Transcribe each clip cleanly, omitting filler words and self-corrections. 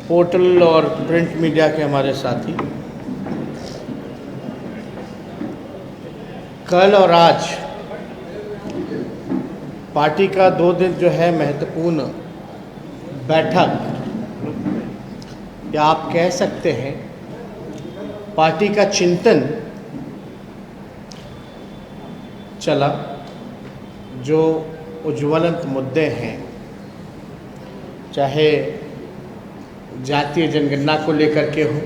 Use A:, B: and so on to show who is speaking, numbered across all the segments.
A: Portal और print media के हमारे साथी, कल और आज पार्टी का 2 दिन जो है महत्वपूर्ण बैठक, या आप कह सकते हैं पार्टी का चिंतन चला, जो उज्ज्वलंत मुद्दे हैं, चाहे जातीय जनगणना को लेकर के हो,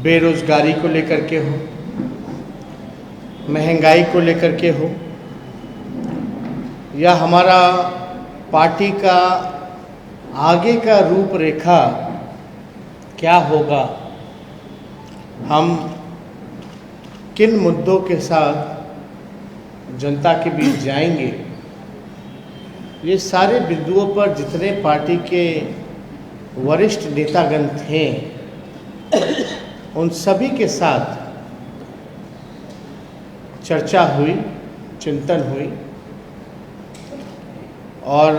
A: बेरोजगारी को लेकर के हो, महंगाई को लेकर के हो, या हमारा पार्टी का आगे का रूपरेखा क्या होगा, हम किन मुद्दों के साथ जनता के बीच जाएंगे, ये सारे बिंदुओं पर जितने पार्टी के वरिष्ठ नेतागण थे उन सभी के साथ चर्चा हुई, चिंतन हुई। और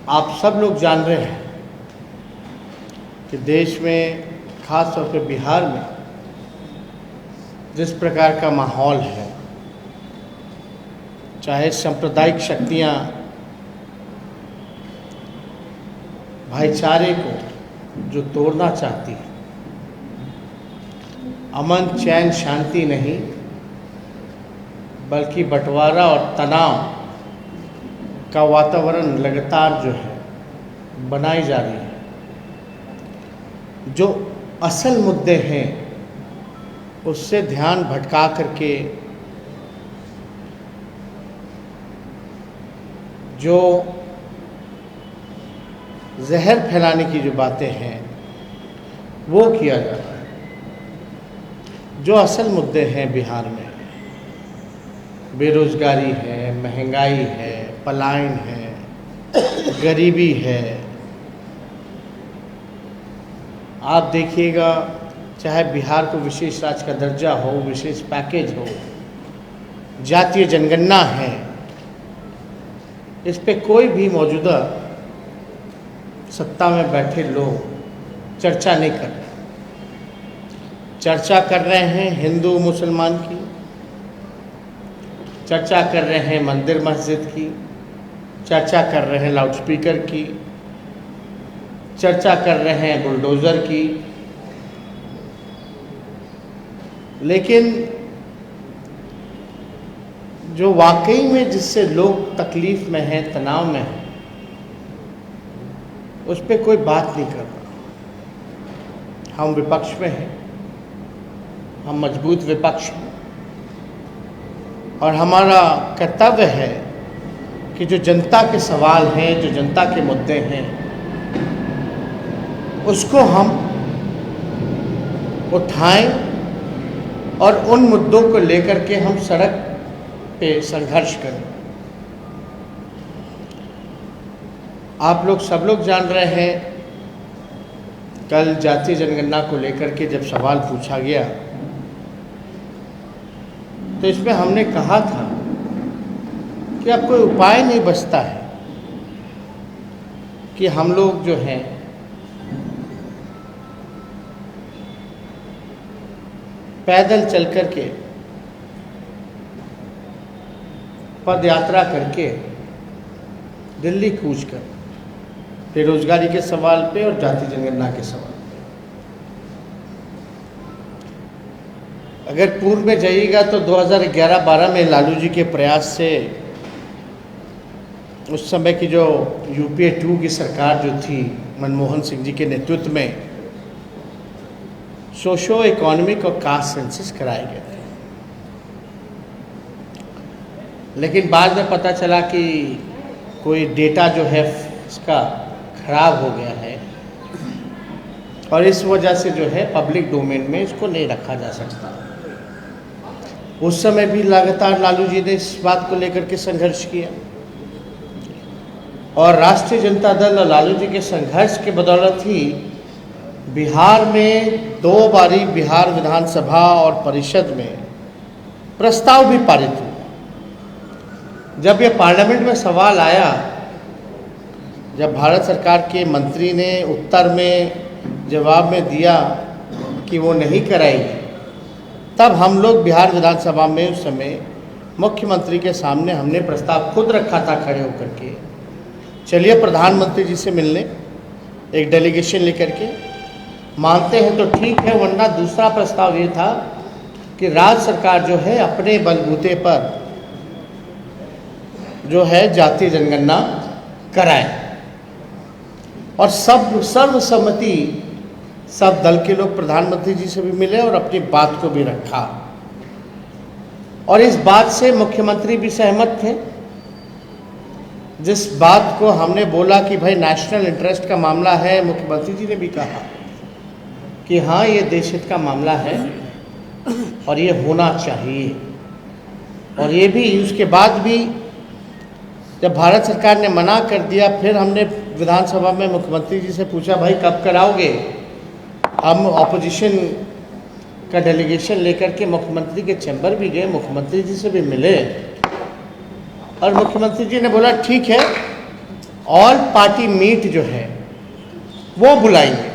A: आप सब लोग जान रहे हैं कि देश में, खास तौर पे बिहार में जिस प्रकार का माहौल है, चाहे सांप्रदायिक शक्तियाँ भाईचारे को जो तोड़ना चाहती है, अमन चैन शांति नहीं बल्कि बंटवारा और तनाव का वातावरण लगातार जो है बनाई जा रही है। जो असल मुद्दे हैं उससे ध्यान भटका करके जो जहर फैलाने की जो बातें हैं वो किया जा रहा है। जो असल मुद्दे हैं बिहार में, बेरोजगारी है, महंगाई है, पलायन है, गरीबी है। आप देखिएगा, चाहे बिहार को विशेष राज्य का दर्जा हो, विशेष पैकेज हो, जातीय जनगणना है, इस पे कोई भी मौजूदा सत्ता में बैठे लोग चर्चा नहीं कर रहे। चर्चा कर रहे हैं हिंदू मुसलमान की, चर्चा कर रहे हैं मंदिर मस्जिद की, चर्चा कर रहे हैं लाउडस्पीकर की, चर्चा कर रहे हैं बुलडोज़र की। लेकिन जो वाकई में जिससे लोग तकलीफ में हैं, तनाव में हैं, उस पर कोई बात नहीं कर रहा। हम विपक्ष में हैं, हम मजबूत विपक्ष हैं, और हमारा कर्तव्य है कि जो जनता के सवाल हैं, जो जनता के मुद्दे हैं, उसको हम उठाएं और उन मुद्दों को लेकर के हम सड़क पे संघर्ष करें। आप लोग सब लोग जान रहे हैं, कल जातीय जनगणना को लेकर के जब सवाल पूछा गया तो इसमें हमने कहा था कि अब कोई उपाय नहीं बचता है कि हम लोग जो हैं पैदल चल कर के, पद यात्रा करके दिल्ली कूच कर बेरोजगारी के सवाल पे और जातीय जनगणना के सवाल पे। अगर पूर्व में जाइएगा तो 2011-12 में लालू जी के प्रयास से उस समय की जो यूपीए 2 की सरकार जो थी, मनमोहन सिंह जी के नेतृत्व में, सोशो इकोनॉमिक और कास्ट सेंसस कराए गए थे। लेकिन बाद में पता चला कि कोई डेटा जो है इसका खराब हो गया है, और इस वजह से जो है पब्लिक डोमेन में इसको नहीं रखा जा सकता। उस समय भी लगातार लालू जी ने इस बात को लेकर के संघर्ष किया, और राष्ट्रीय जनता दल और लालू जी के संघर्ष के बदौलत ही बिहार में 2 बारी बिहार विधानसभा और परिषद में प्रस्ताव भी पारित हुआ। जब ये पार्लियामेंट में सवाल आया जब भारत सरकार के मंत्री ने उत्तर में जवाब में दिया कि वो नहीं कराएगी, तब हम लोग बिहार विधानसभा में उस समय मुख्यमंत्री के सामने हमने प्रस्ताव खुद रखा था खड़े होकर के, चलिए प्रधानमंत्री जी से मिलने एक डेलीगेशन लेकर के, मानते हैं तो ठीक है, वरना दूसरा प्रस्ताव ये था कि राज्य सरकार जो है अपने बलबूते पर जो है जातीय जनगणना कराए और सर्वसम्मति सब दल के लोग प्रधानमंत्री जी से भी मिले और अपनी बात को भी रखा और इस बात से मुख्यमंत्री भी सहमत थे। जिस बात को हमने बोला कि भाई नेशनल इंटरेस्ट का मामला है, मुख्यमंत्री जी ने भी कहा कि हाँ ये देश हित का मामला है और ये होना चाहिए। और ये भी उसके बाद भी जब भारत सरकार ने मना कर दिया, फिर हमने विधानसभा में मुख्यमंत्री जी से पूछा भाई कब कराओगे। हम ऑपोजिशन का डेलीगेशन लेकर के मुख्यमंत्री के चैम्बर भी गए, मुख्यमंत्री जी से भी मिले और मुख्यमंत्री जी ने बोला ठीक है, ऑल पार्टी मीट जो है वो बुलाएंगे।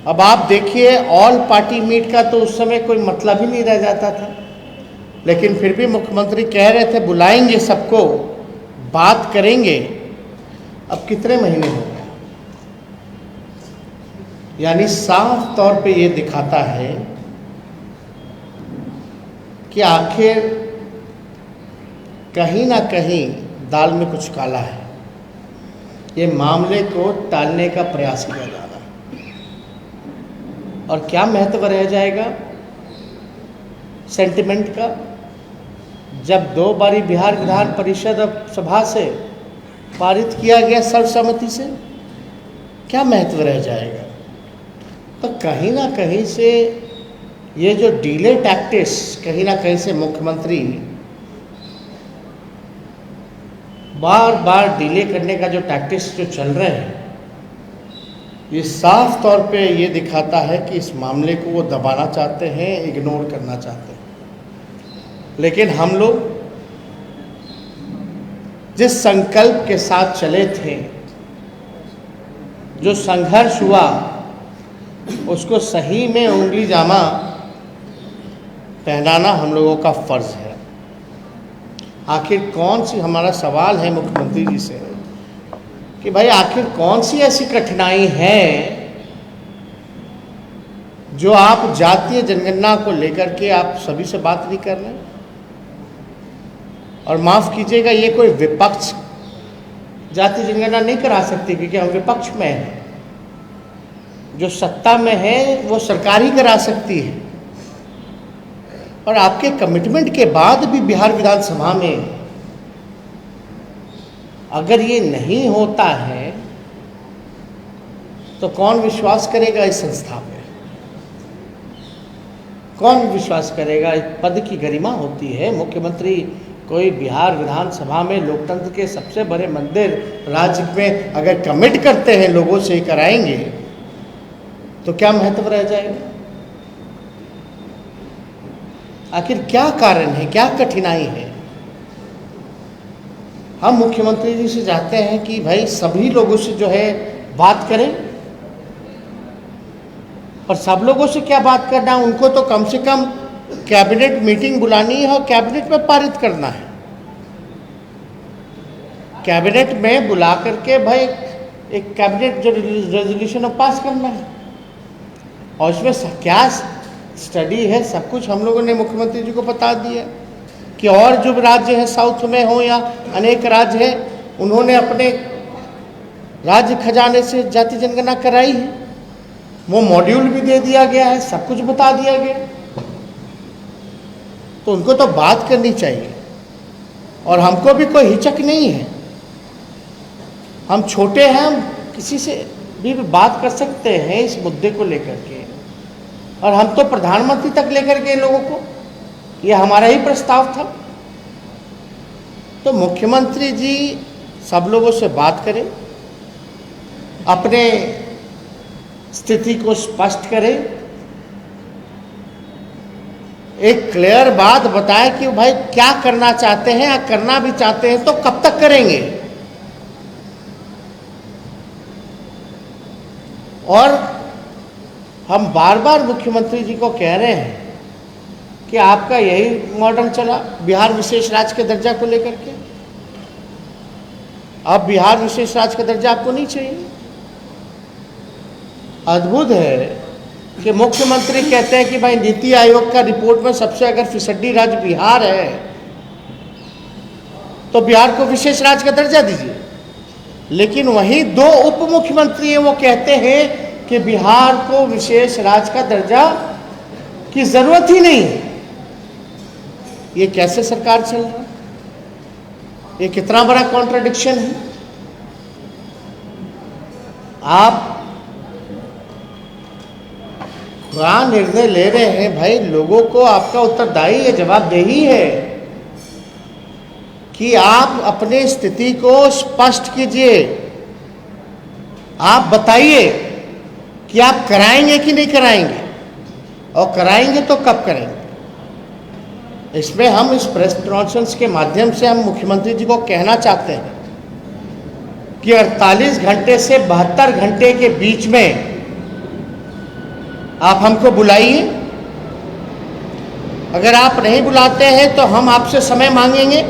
A: अब आप देखिए, ऑल पार्टी मीट का तो उस समय कोई मतलब ही नहीं रह जाता था, लेकिन फिर भी मुख्यमंत्री कह रहे थे बुलाएंगे सबको, बात करेंगे। अब कितने महीने हो गए, यानी साफ तौर पे ये दिखाता है कि आखिर कहीं ना कहीं दाल में कुछ काला है। ये मामले को टालने का प्रयास किया जा रहा है और क्या महत्व रह जाएगा सेंटिमेंट का, जब 2 बारी बिहार विधान परिषद सभा से पारित किया गया सर्वसम्मति से, क्या महत्व रह जाएगा। तो कहीं ना कहीं से ये जो डिले टैक्टिक्स, कहीं ना कहीं से मुख्यमंत्री बार बार डिले करने का जो टैक्टिक्स जो चल रहे हैं, ये साफ तौर पे ये दिखाता है कि इस मामले को वो दबाना चाहते हैं, इग्नोर करना चाहते हैं। लेकिन हम लोग जिस संकल्प के साथ चले थे, जो संघर्ष हुआ, उसको सही में उंगली जामा पहनाना हम लोगों का फर्ज है। आखिर कौन सी, हमारा सवाल है मुख्यमंत्री जी से कि भाई आखिर कौन सी ऐसी कठिनाई है जो आप जातीय जनगणना को लेकर के आप सभी से बात नहीं कर रहे। और माफ़ कीजिएगा, ये कोई विपक्ष जातीय जनगणना नहीं करा सकती, क्योंकि हम विपक्ष में हैं। जो सत्ता में है वो सरकार ही करा सकती है। और आपके कमिटमेंट के बाद भी बिहार विधानसभा में अगर ये नहीं होता है तो कौन विश्वास करेगा इस संस्था पे, कौन विश्वास करेगा। इस पद की गरिमा होती है। मुख्यमंत्री कोई बिहार विधानसभा में लोकतंत्र के सबसे बड़े मंदिर राज्य में अगर कमिट करते हैं लोगों से कराएंगे, तो क्या महत्व रह जाएगा। आखिर क्या कारण है, क्या कठिनाई है। हम मुख्यमंत्री जी से चाहते हैं कि भाई सभी लोगों से जो है बात करें, और सब लोगों से क्या बात करना, उनको तो कम से कम कैबिनेट मीटिंग बुलानी है और कैबिनेट में पारित करना है। कैबिनेट में बुला करके भाई एक कैबिनेट जो रेजोल्यूशन पास करना है, और उसमें क्या स्टडी है सब कुछ हम लोगों ने मुख्यमंत्री जी को बता दिया कि और जो राज्य है साउथ में हो या अनेक राज्य हैं, उन्होंने अपने राज्य खजाने से जाति जनगणना कराई है। वो मॉड्यूल भी दे दिया गया है, सब कुछ बता दिया गया, तो उनको तो बात करनी चाहिए। और हमको भी कोई हिचक नहीं है, हम छोटे हैं, हम किसी से भी बात कर सकते हैं इस मुद्दे को लेकर के। और हम तो प्रधानमंत्री तक लेकर गए लोगों को, ये हमारा ही प्रस्ताव था। तो मुख्यमंत्री जी सब लोगों से बात करें, अपने स्थिति को स्पष्ट करें, एक क्लियर बात बताएं कि भाई क्या करना चाहते हैं, या करना भी चाहते हैं तो कब तक करेंगे। और हम बार बार मुख्यमंत्री जी को कह रहे हैं कि आपका यही मॉडल चला बिहार विशेष राज्य के दर्जा को लेकर के। अब बिहार विशेष राज्य का दर्जा आपको नहीं चाहिए। अद्भुत है कि मुख्यमंत्री कहते हैं कि भाई नीति आयोग का रिपोर्ट में सबसे अगर फिसड्डी राज्य बिहार है तो बिहार को विशेष राज्य का दर्जा दीजिए, लेकिन वहीं दो उप मुख्यमंत्री हैं वो कहते हैं कि बिहार को विशेष राज्य का दर्जा की जरूरत ही नहीं है। ये कैसे सरकार चल रहा है? ये कितना बड़ा कॉन्ट्रडिक्शन है। आप क्या निर्णय ले रहे हैं भाई? लोगों को आपका उत्तरदायी है, जवाबदेही है कि आप अपने स्थिति को स्पष्ट कीजिए। आप बताइए कि आप कराएंगे कि नहीं कराएंगे, और कराएंगे तो कब करेंगे। इसमें हम इस प्रेस कॉन्फ्रेंस के माध्यम से हम मुख्यमंत्री जी को कहना चाहते हैं कि 48 घंटे से 72 घंटे के बीच में आप हमको बुलाइए। अगर आप नहीं बुलाते हैं तो हम आपसे समय मांगेंगे।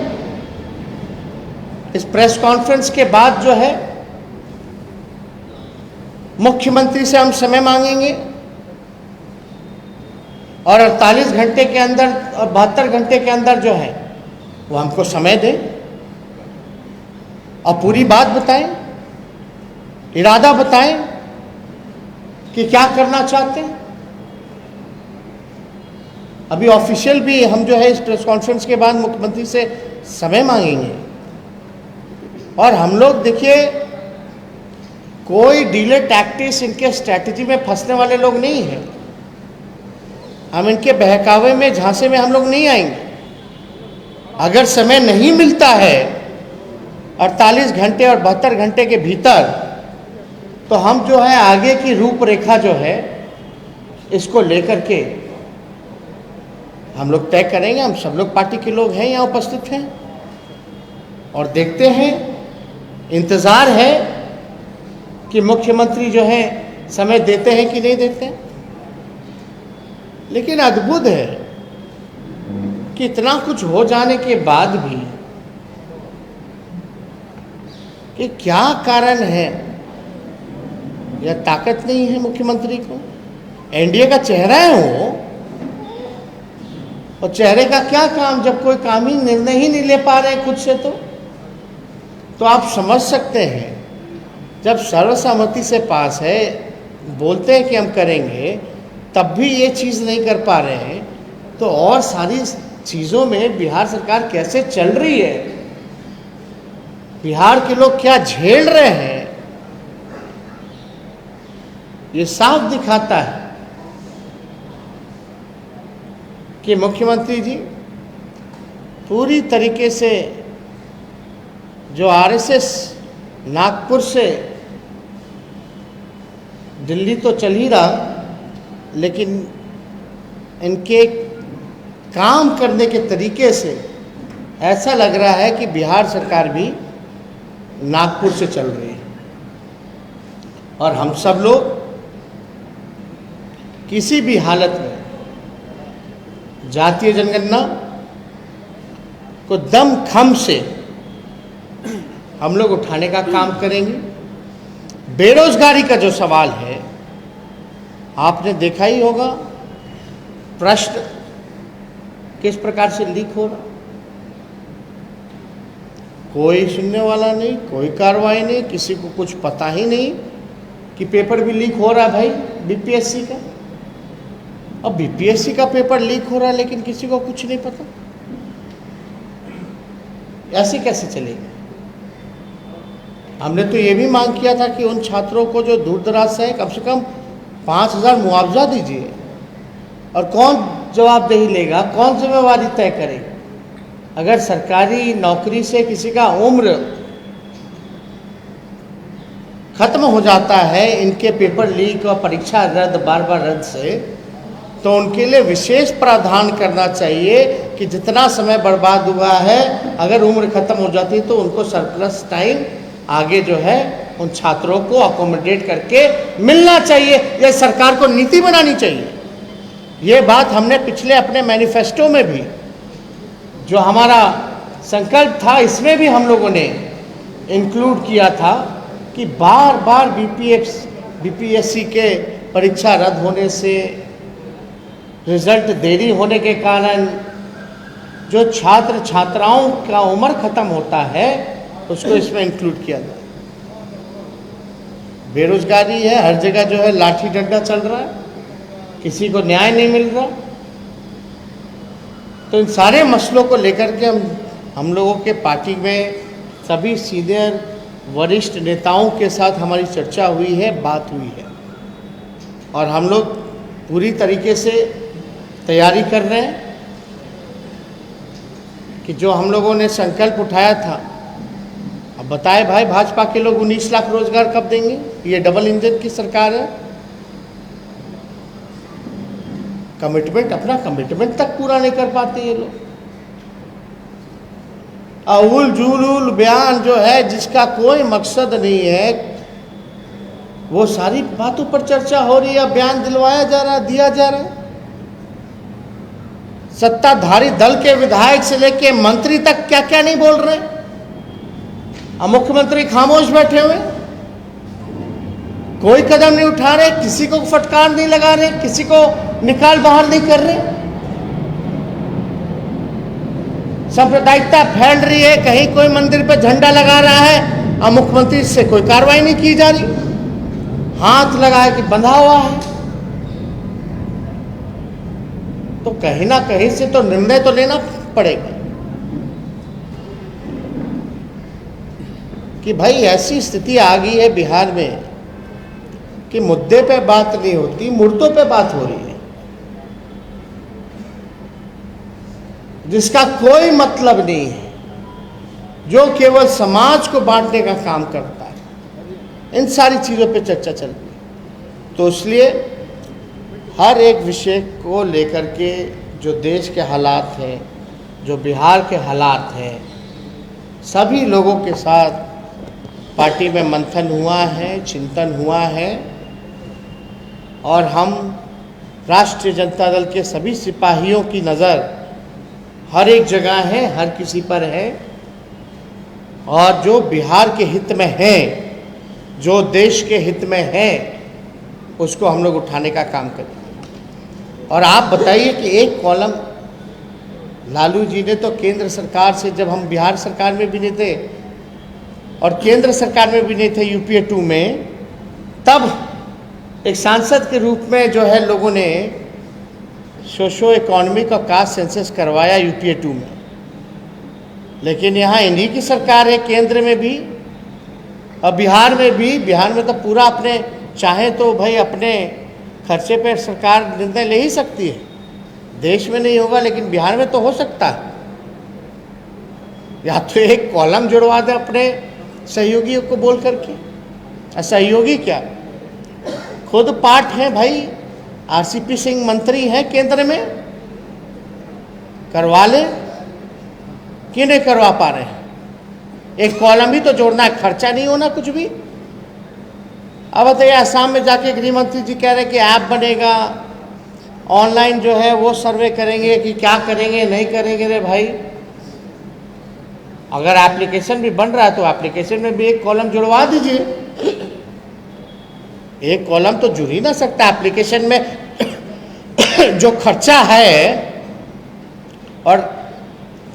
A: इस प्रेस कॉन्फ्रेंस के बाद जो है मुख्यमंत्री से हम समय मांगेंगे और 48 घंटे के अंदर और 72 घंटे के अंदर जो है वो हमको समय दें और पूरी बात बताएं, इरादा बताएं कि क्या करना चाहते हैं। अभी ऑफिशियल भी हम जो है इस प्रेस कॉन्फ्रेंस के बाद मुख्यमंत्री से समय मांगेंगे। और हम लोग देखिए कोई डीले टैक्टिक्स इनके स्ट्रैटेजी में फंसने वाले लोग नहीं हैं। हम इनके बहकावे में झांसे में हम लोग नहीं आएंगे। अगर समय नहीं मिलता है 48 घंटे और 72 घंटे के भीतर, तो हम जो है आगे की रूपरेखा जो है इसको लेकर के हम लोग तय करेंगे। हम सब लोग पार्टी के लोग हैं, यहाँ उपस्थित हैं, और देखते हैं, इंतज़ार है कि मुख्यमंत्री जो है समय देते हैं कि नहीं देते हैं। लेकिन अद्भुत है कि इतना कुछ हो जाने के बाद भी कि क्या कारण है, या ताकत नहीं है मुख्यमंत्री को। एनडीए का चेहरा है वो, और चेहरे का क्या काम जब कोई काम ही निर्णय ही नहीं ले पा रहे खुद से। तो आप समझ सकते हैं जब सर्वसम्मति से पास है, बोलते हैं कि हम करेंगे, तब भी ये चीज़ नहीं कर पा रहे हैं, तो और सारी चीज़ों में बिहार सरकार कैसे चल रही है, बिहार के लोग क्या झेल रहे हैं, ये साफ दिखाता है कि मुख्यमंत्री जी पूरी तरीके से जो आरएसएस नागपुर से दिल्ली तो चल ही रहा, लेकिन इनके काम करने के तरीके से ऐसा लग रहा है कि बिहार सरकार भी नागपुर से चल रही है। और हम सब लोग किसी भी हालत में जातीय जनगणना को दमखम से हम लोग उठाने का काम करेंगे। बेरोजगारी का जो सवाल है, आपने देखा ही होगा प्रश्न किस प्रकार से लीक हो रहा, कोई सुनने वाला नहीं, कोई कार्रवाई नहीं, किसी को कुछ पता ही नहीं कि पेपर भी लीक हो रहा है भाई बीपीएससी का। अब बीपीएससी का पेपर लीक हो रहा है लेकिन किसी को कुछ नहीं पता, ऐसे कैसे चलेगा। हमने तो ये भी मांग किया था कि उन छात्रों को जो दूर दराज से हैं कम से कम 5,000 मुआवजा दीजिए। और कौन जवाबदेही लेगा, कौन जिम्मेवारी तय करेगा। अगर सरकारी नौकरी से किसी का उम्र खत्म हो जाता है इनके पेपर लीक और परीक्षा रद्द बार बार रद्द से, तो उनके लिए विशेष प्रावधान करना चाहिए कि जितना समय बर्बाद हुआ है, अगर उम्र खत्म हो जाती है तो उनको सरप्लस टाइम आगे जो है उन छात्रों को अकोमोडेट करके मिलना चाहिए। यह सरकार को नीति बनानी चाहिए। ये बात हमने पिछले अपने मैनिफेस्टो में भी, जो हमारा संकल्प था, इसमें भी हम लोगों ने इंक्लूड किया था कि बार बार बीपीएससी के परीक्षा रद्द होने से, रिजल्ट देरी होने के कारण जो छात्र छात्राओं का उम्र खत्म होता है, उसको इसमें इंक्लूड किया जाए। बेरोजगारी है, हर जगह जो है लाठी डंडा चल रहा है, किसी को न्याय नहीं मिल रहा। तो इन सारे मसलों को लेकर के हम लोगों के पार्टी में सभी सीनियर वरिष्ठ नेताओं के साथ हमारी चर्चा हुई है, बात हुई है, और हम लोग पूरी तरीके से तैयारी कर रहे हैं कि जो हम लोगों ने संकल्प उठाया था। अब बताए भाई, भाजपा के लोग 19 लाख रोजगार कब देंगे? ये डबल इंजन की सरकार है। कमिटमेंट, अपना कमिटमेंट तक पूरा नहीं कर पाते ये लोग। अउल जुलूल बयान जो है, जिसका कोई मकसद नहीं है, वो सारी बातों पर चर्चा हो रही है, बयान दिलवाया जा रहा है, दिया जा रहा है। सत्ताधारी दल के विधायक से लेके मंत्री तक क्या क्या नहीं बोल रहे। अब मुख्यमंत्री खामोश बैठे हुए, कोई कदम नहीं उठा रहे, किसी को फटकार नहीं लगा रहे, किसी को निकाल बाहर नहीं कर रहे। सांप्रदायिकता फैल रही है, कहीं कोई मंदिर पे झंडा लगा रहा है, अब मुख्यमंत्री से कोई कार्रवाई नहीं की जा रही, हाथ लगा के बंधा हुआ है। तो कहीं ना कहीं से तो निर्णय तो लेना पड़ेगा कि भाई ऐसी स्थिति आ गई है बिहार में कि मुद्दे पे बात नहीं होती, मुर्दों पे बात हो रही है, जिसका कोई मतलब नहीं है, जो केवल समाज को बांटने का काम करता है। इन सारी चीज़ों पे चर्चा चल रही है। तो इसलिए हर एक विषय को लेकर के जो देश के हालात हैं, जो बिहार के हालात हैं, सभी लोगों के साथ पार्टी में मंथन हुआ है, चिंतन हुआ है, और हम राष्ट्रीय जनता दल के सभी सिपाहियों की नज़र हर एक जगह है, हर किसी पर है, और जो बिहार के हित में है, जो देश के हित में है, उसको हम लोग उठाने का काम करें। और आप बताइए कि एक कॉलम लालू जी ने तो केंद्र सरकार से, जब हम बिहार सरकार में भी नहीं थे और केंद्र सरकार में भी नहीं थे यूपीए 2 में, तब एक सांसद के रूप में जो है लोगों ने सोशो इकोनॉमिक और कास्ट सेंसस करवाया यूपीए 2 में। लेकिन यहाँ इन्हीं की सरकार है केंद्र में भी और बिहार में भी। बिहार में तो पूरा अपने चाहे तो भाई अपने खर्चे पर सरकार निर्णय ले ही सकती है, देश में नहीं होगा लेकिन बिहार में तो हो सकता है। या तो एक कॉलम जुड़वा दे अपने सहयोगियों को बोल करके। सहयोगी क्या, खुद पाठ हैं भाई, आरसीपी सिंह मंत्री हैं केंद्र में, करवा ले, क्यों नहीं करवा पा रहे हैं? एक कॉलम ही तो जोड़ना है, खर्चा नहीं होना कुछ भी। अब बताइए, असम में जाके गृह मंत्री जी कह रहे हैं कि ऐप बनेगा, ऑनलाइन जो है वो सर्वे करेंगे कि क्या करेंगे नहीं करेंगे। रे भाई, अगर एप्लीकेशन भी बन रहा है तो एप्लीकेशन में भी एक कॉलम जुड़वा दीजिए। एक कॉलम तो जुड़ ही ना सकता एप्लीकेशन में। जो खर्चा है, और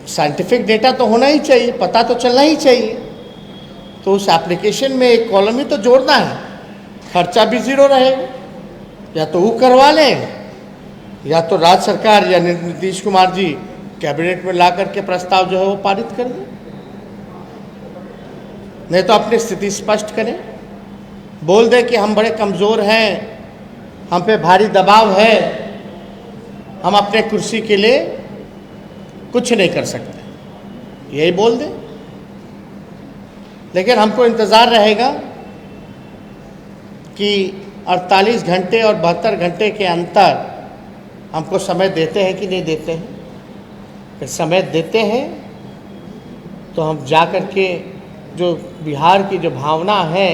A: साइंटिफिक डेटा तो होना ही चाहिए, पता तो चलना ही चाहिए, तो उस एप्लीकेशन में एक कॉलम ही तो जोड़ना है, खर्चा भी जीरो रहेगा। या तो वो करवा लें, या तो राज्य सरकार या नीतीश कुमार जी कैबिनेट में ला करके प्रस्ताव जो है वो पारित कर दें, नहीं तो अपनी स्थिति स्पष्ट करें, बोल दें कि हम बड़े कमज़ोर हैं, हम पे भारी दबाव है, हम अपने कुर्सी के लिए कुछ नहीं कर सकते, यही बोल दें। लेकिन हमको इंतज़ार रहेगा कि 48 घंटे और 72 घंटे के अंतर हमको समय देते हैं कि नहीं देते हैं। अगर समय देते हैं तो हम जा कर के जो बिहार की जो भावना है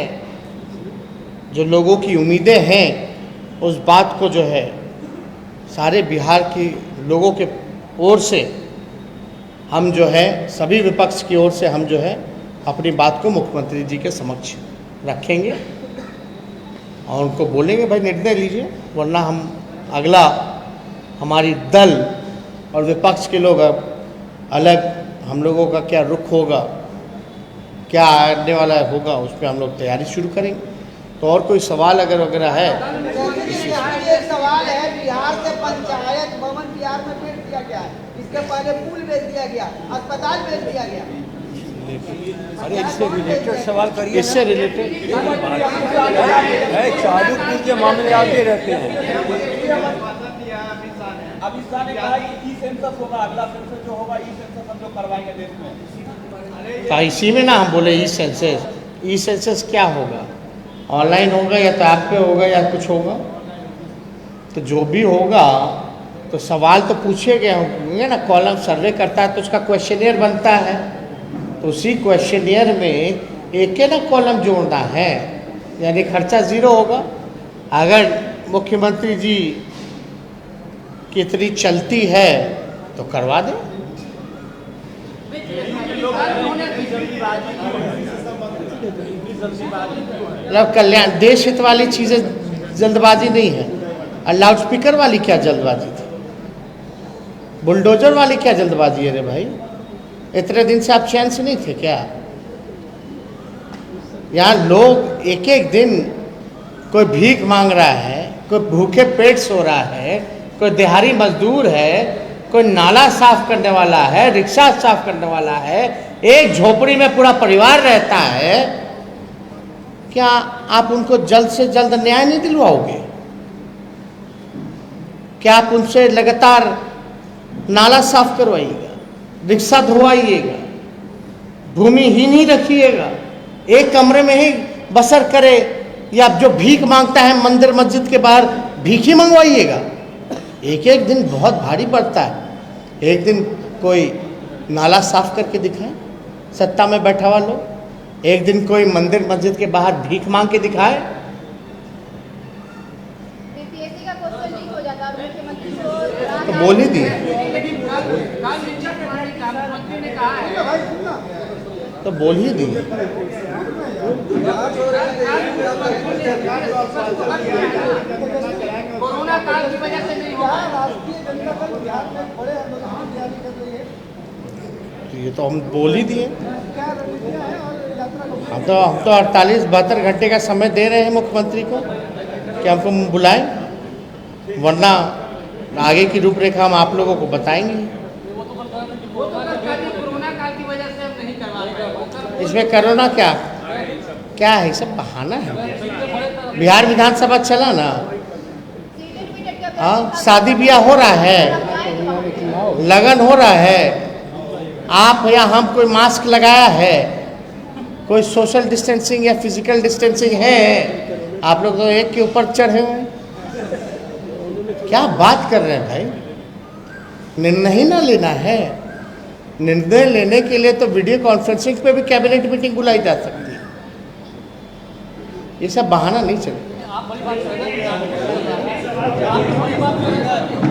A: जो लोगों की उम्मीदें हैं उस बात को जो है सारे बिहार के लोगों के ओर से हम जो है सभी विपक्ष की ओर से हम जो है अपनी बात को मुख्यमंत्री जी के समक्ष रखेंगे और उनको बोलेंगे भाई निर्णय लीजिए, वरना हम अगला हमारी दल और विपक्ष के लोग अब अलग हम लोगों का क्या रुख होगा, क्या आने वाला होगा, उस पर हम लोग तैयारी शुरू करेंगे। तो और कोई सवाल अगर वगैरह है?
B: ये सवाल है, बिहार से पंचायत भवन बिहार में भेज दिया गया है, इसके पहले पुल भेज दिया गया, अस्पताल भेज दिया गया।
C: अरे इससे रिलेटेड सवाल करिए।
A: इससे रिलेटेड
C: चालू पुल के मामले आते रहते हैं।
D: अब इस साल कहा कि ई सेंसस होगा, अगला सेंसस जो होगा ई सेंसस हम लोग करवाएंगे देश में।
A: तो इसी में ना हम बोले ई सेंसस। ई सेंसस क्या होगा? ऑनलाइन होगा या तो ऐप पे होगा या कुछ होगा? तो जो भी होगा तो सवाल तो पूछे गए होंगे ना। कॉलम सर्वे करता है तो उसका क्वेश्चनियर बनता है, तो उसी क्वेश्चनियर में एक ना कॉलम जोड़ना है, यानी खर्चा ज़ीरो होगा। अगर मुख्यमंत्री जी की इतनी चलती है तो करवा दें। मतलब कल्याण देश हित वाली चीज़ें जल्दबाजी नहीं है। और लाउड स्पीकर वाली क्या जल्दबाजी थी? बुलडोजर वाली क्या जल्दबाजी है रे भाई? इतने दिन से आप चैन से नहीं थे क्या? यहाँ लोग एक एक दिन कोई भीख मांग रहा है, कोई भूखे पेट सो रहा है, कोई दिहाड़ी मजदूर है, कोई नाला साफ करने वाला है, रिक्शा साफ करने वाला है, एक झोपड़ी में पूरा परिवार रहता है। क्या आप उनको जल्द से जल्द न्याय नहीं दिलवाओगे? क्या आप उनसे लगातार नाला साफ करवाइएगा, रिक्शा धोवाइएगा, भूमिहीन ही रखिएगा, एक कमरे में ही बसर करे, या जो भीख मांगता है मंदिर मस्जिद के बाहर भीख ही मंगवाइएगा? एक एक दिन बहुत भारी पड़ता है। एक दिन कोई नाला साफ करके दिखाए सत्ता में बैठा हुआ लोग, एक दिन कोई मंदिर मस्जिद के बाहर भीख मांग के दिखाए।
E: बीपीएससी का क्वेश्चन लीक हो जाता है, मुख्यमंत्री को
A: तो बोल ही दिए, तो बोल ही दिए।
B: कोरोना काल की वजह से नहीं हुआ। राष्ट्रीय जनता दल बिहार में खड़े
A: तो ये तो हम बोल ही दिए। हम तो 48-72 घंटे का समय दे रहे हैं मुख्यमंत्री को कि हमको बुलाएं, वरना आगे की रूपरेखा हम आप लोगों को बताएंगे।
B: कोरोना काल की वजह से हम नहीं करवा पाए।
A: इसमें कोरोना क्या है? सब बहाना है। बिहार विधानसभा चला ना, हाँ, शादी ब्याह हो रहा है, लगन हो रहा है, आप या हम कोई मास्क लगाया है, कोई सोशल डिस्टेंसिंग या फिजिकल डिस्टेंसिंग है? आप लोग तो एक के ऊपर चढ़े हुए हैं। क्या बात कर रहे हैं भाई? निर्णय ही ना लेना है। निर्णय लेने के लिए तो वीडियो कॉन्फ्रेंसिंग पे भी कैबिनेट मीटिंग बुलाई जा सकती है। ये सब बहाना नहीं चलेगा।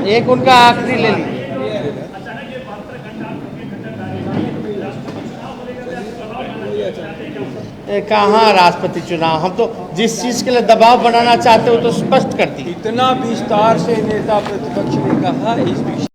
A: एक उनका आखिरी ले लीजिए। कहाँ राष्ट्रपति चुनाव? हम तो जिस चीज़ के लिए दबाव बनाना चाहते हो तो स्पष्ट कर दी।
C: इतना विस्तार से नेता प्रतिपक्ष ने कहा इस